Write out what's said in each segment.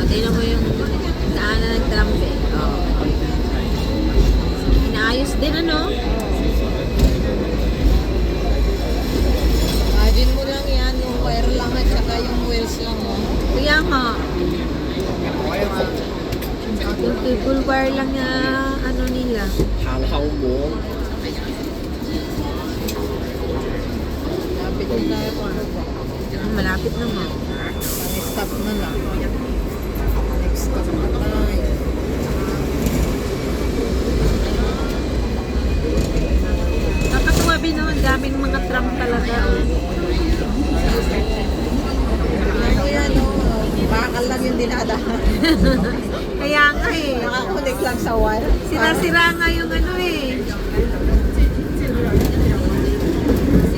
Tingnan mo yung daanan ng tram eh. Oh. Inaayos din ano? Imagine mo lang yan, yung wire lang at saka yung wheels lang mo. Kaya nga. Yung cable wire lang na ano nila. Lapit na tayo po. Malapit na nga. Next stop na lang. Next stop na tayo. Nakakatuwa din no, ang daming mga tram talaga. Ano yan o, bakal lang yung dinadahan. Kaya nga eh. Nakakunik lang sa wire. Sinasira nga yung ano eh.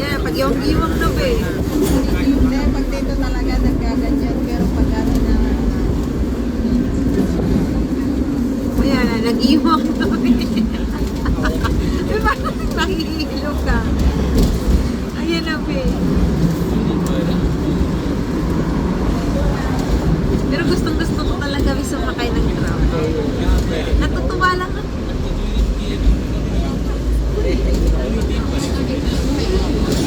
Yeah, pag yung iwang na ba eh. Hindi, pag dito talaga nagkaganyan, pero pag ano na... Ayan, nag-iwang na ba eh. Ay, bakit nahihilo ka? Ayan na ba eh. Pero gustong-gusto ko talaga sumakay ng tram. Natutuwa lang ako.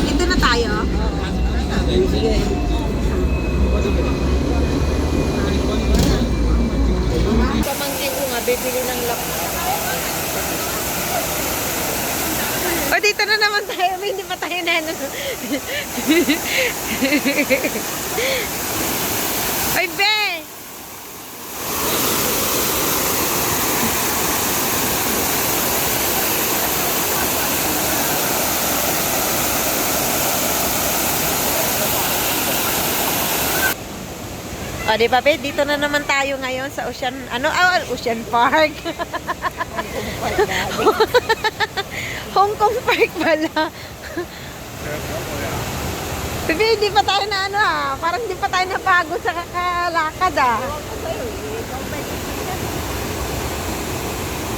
Ito na tayo. Pamangkin ko nga, bibili ng laptop. O, dito na naman tayo. Hindi pa tayo na ano. Oy, be! O, di ba, be? Dito na naman tayo ngayon sa Ocean, Ocean Park. Hong Kong Park pala. Bebe, hindi pa tayo na ano parang hindi pa tayo napagod sa kakalakad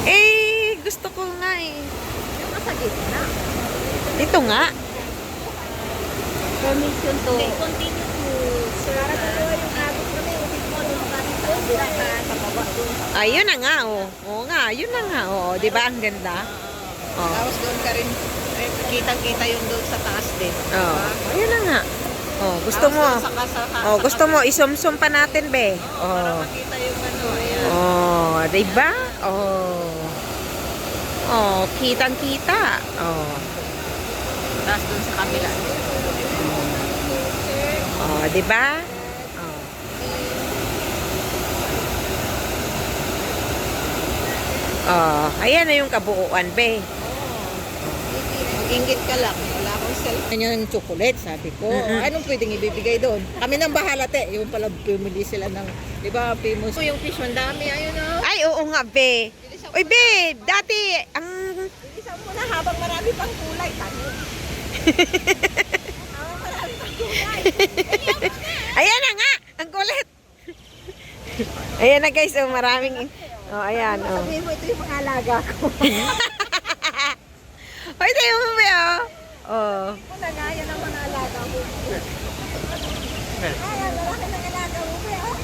Eh, gusto ko nga eh. Yung nasa gitna. Dito nga. Permission to. Continue to. Para dalawa yung agos kami. Ulit mo doon sa baba doon. Ayun na nga, oh. Oo nga, yun na nga, oh. Di ba ang ganda? Oh. Tapos doon ka rin, kitang-kita yung doon sa taas din. Oh. Ayun na nga. Oh, gusto mo. Oh, gusto mo isumsum pa natin, be. Para Oh. makita yung ano, ayan. Oh, di ba? Oh. Oh, kitang-kita. Oh. Tapos doon sa kabila. Oh, di ba? Oh. Oh, ayan na yung kabuuan, be. Mag-inggit ka lang. Wala akong cellphone. Yan yung chocolate, sabi ko. Anong pwedeng ibibigay doon? Kami nang bahala, te. Yung pala, pumili sila ng, di ba, famous. Yung fish, mandami. Ayun, oh. Ay, oo nga, be. Uy, be, dati, ang... Bilisan mo na habang marami pang kulay. Tanyo. Habang marami pang kulay. Ayan na nga, ang kulit. Ayan na, guys, oh, maraming... Oh, ayan, oh. Sabihin mo, ito yung mga alaga ko. Uy, tayo mo, be, oh. Oh. Ito na nga, yan ang mga alaga ko. Ayan, marami ng alaga mo, be, oh.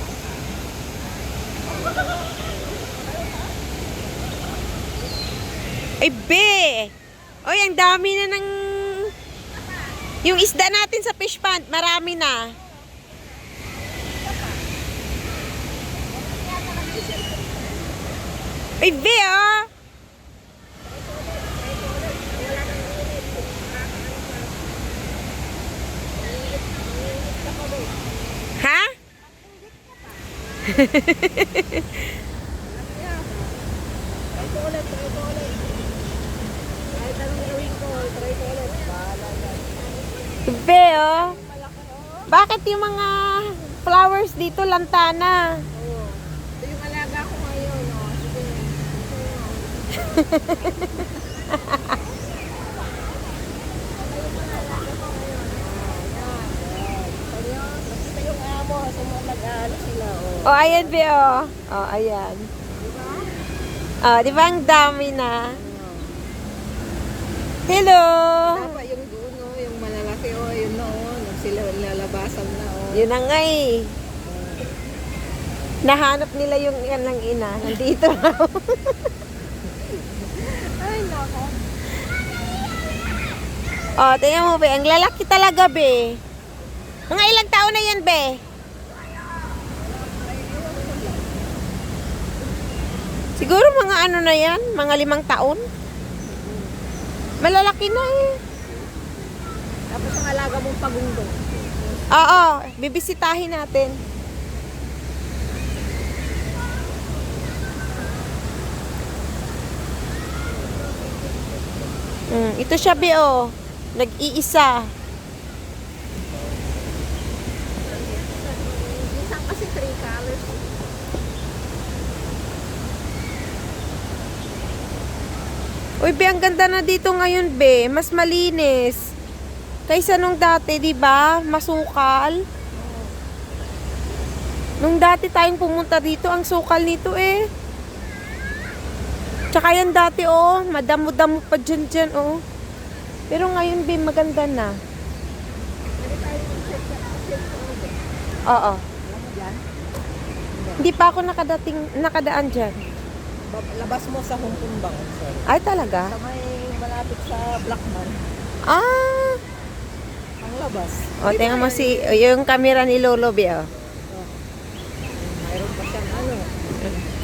Ay, be. Uy, ang dami na ng... Yung isda natin sa fish pond, marami na. Ay, be, oh. Ha? Kahit anong gawin ko, try ko ulit. Bahala yan. Be, oh. Bakit yung mga flowers dito lantana? Oo. Ito yung alaga ko ngayon, oh. Sige. Ito yung amo, sa mga nag-ano sila, oh. Oh, ayan, Be, oh. Oh, ayan. Oh, di ba ang dami na? Hello! Dapat yung doon, oh, yung malalaki, oh, yun na, oh. Sila lalabasan na, oh. Yun na nga eh. Nahanap nila yung kanang ina. Nandito raw. Ay, nako. Oh, tingnan mo, Be. Ang lalaki talaga, Be. Mga ilang taon na yan, Be? Siguro mga ano na yan? Mga 5 taon? Malalaki na eh. Tapos ang alaga mong pagundong. Oo, bibisitahin natin. Ito siya, Be, oh. Nag-iisa. Minsan kasi 3 colors. Uy, Be, ang ganda na dito ngayon, Be. Mas malinis. Kaysa nung dati, di ba? Masukal. Nung dati tayong pumunta dito, ang sukal nito eh. Tsaka yan dati, oh. Madamo-damo pa dyan, oh. Pero ngayon, Be, maganda na. Oo. Alam mo dyan? Hindi pa ako nakadaan dyan. Labas mo sa Hong Kong Bang. Ay, talaga? Sa may malapit sa Blackman. Ah! Ang labas. O, tingnan mo yung camera ni Lolo, Be, oh. Mayroon pa siyang ano.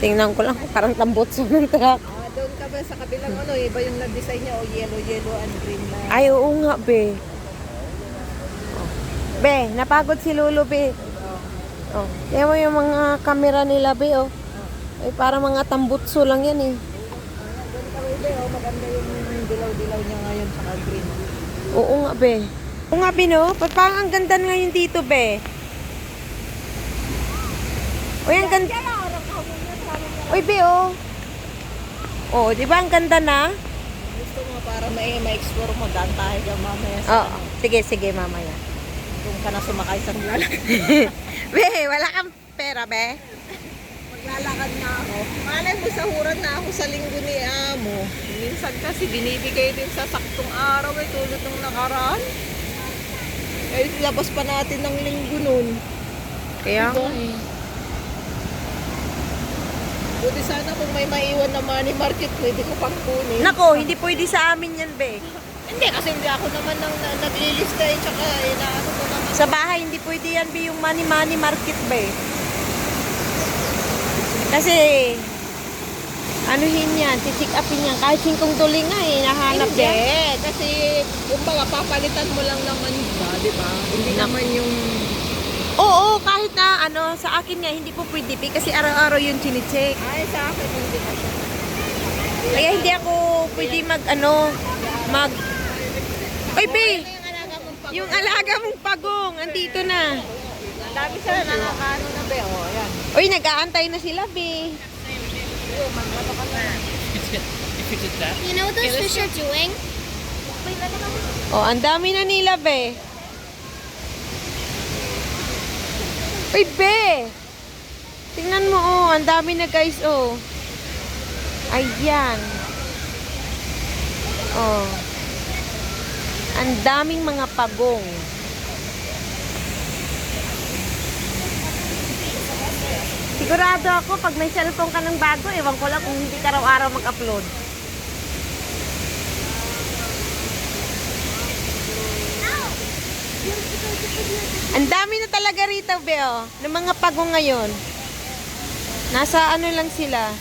Tingnan ko lang, parang tambutso ng truck. Doon ka ba sa kabilang ano, iba yung na-design niya, yellow and green na. Ay, oo nga, Be. Be, napagod si Lolo, Be. Oh, tingnan mo yung mga camera nila, Be, oh. Ay, parang mga tambutso lang yan, eh. Doon ka ba, oh, maganda yung dilaw-dilaw niya ngayon, saka green. Oo nga, Be. Oo nga, Be, no? Parang ang ganda ngayon dito, Be. Uy, ang ganda. Uy, Be, oh. Oh, di ba ang ganda na? Gusto mo para ma-explore mo, daan tayo ka mamaya sa Oo. Sige, sige, mamaya. kung ka na sumakay sa lalaki. Be, wala kang pera, Be. Maglalakad na ako. Malay mo, sahuran na ako sa linggo ni Amo. Minsan kasi binibigay din sa saktong araw ay tulad ng nakaraan. Eh, labas pa natin ng linggo nun. Kaya, Diba? Buti sana kung may maiwan na money market, pwede ko pang kunin. nako, hindi pwede sa amin yan, Be. Hindi, kasi hindi ako naman naglilista eh, tsaka inaano ko naman. Sa bahay, hindi pwede yan, Be, yung money market, Be. Kasi, anuhin yan, titik upin yan. Kahit 5 tuling nga, eh, nahanap Hindi, yan. kasi kumbaga papalitan mo lang naman ba, di ba? Hindi naman yung... Oo, kahit na, sa akin nga, hindi po pwede, Be, kasi araw-araw yung chinicheck. Ay, sa akin hindi kasi. Kaya hindi ako pwede mag... Oy, Be, yung alaga mong pagong, andito na. Ang dami sila nakakaano na be, oh, ayan. Uy, nag-aantay na sila, Be. You know what those fish are doing? Oh, ang dami na nila, Be. Uy, Be! Tingnan mo, oh. Ang dami na, guys, oh. Ayan. Oh. Ang daming mga pagong. Sigurado ako, pag may cellphone ka ng bago, ewan ko lang kung hindi ka araw-araw mag-upload. Ang dami na talaga rito, Be, oh, ng mga pagong ngayon. Nasa ano lang sila.